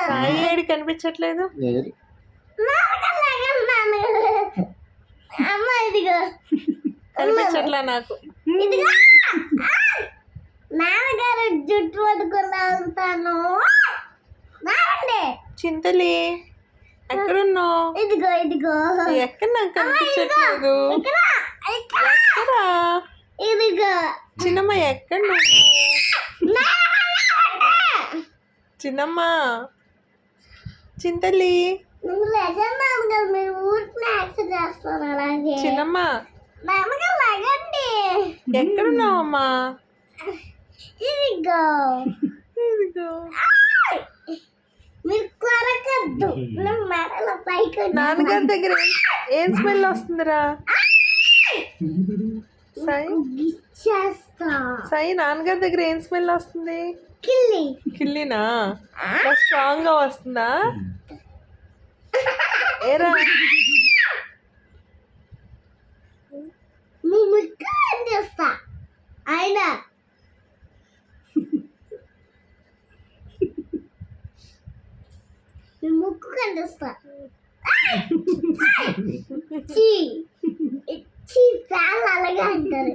Sai AD కనిపించట్లేదు. కనిపించట్లా నాకు. నాన్నగారు జుట్టు పట్టుకున్నా ఉంటాను. చింతలి ఎక్కడున్నావు? ఇదిగో ఇదిగో ఎక్కడ నాకు కనిపించట్లేదు. ఎక్కడా? ఇదిగో చిన్నమ్మ ఎక్కడ నువ్వు? చిన్నమ్మ చింతలి నువ్వు లెగన్నాను కదా, మీరు ఊరికి యాక్సెప్ట్ చేస్తాను. అలాగే చిన్నమ్మ నాన్నగారు లెగండి. ఎక్కడున్నావు అమ్మా? ఇదిగో ఇదిగో. మీరు కొరకద్దు. మెడలో పైకి నాన్నగారి దగ్గర ఏం స్మెల్ వస్తుందిరా? సాయి సాయి నాన్నగారి దగ్గర ఏం స్మెల్ వస్తుంది? కిల్లినా? స్ట్రాంగ్ గా వస్తుందా? ఏరా చేస్తా ఆయన ముక్కు కండిస్తా. చాలా అలాగే అంటారు.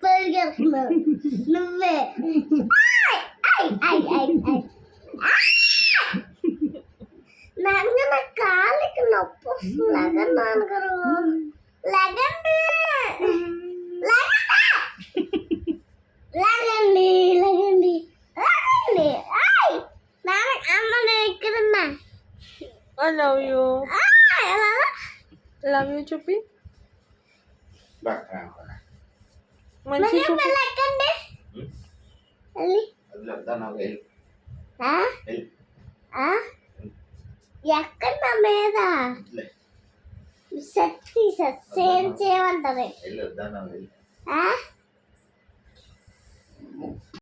పరిగెడుతున్నావు నువ్వే. నాన్నగారు నా కాళ్ళకి నొప్పి వస్తుంది. లెగండి నాన్నగారు, లెగండి లెగండి లెగండి లెగండి. నాన్న అమ్మ నేను ఇక్కడున్నా. I love you. Love you చూపి. మంచి చూపి. లెక్కండి ఎక్కడ నా మీద సెట్ తీసా సేమ్ చేయమంటారు.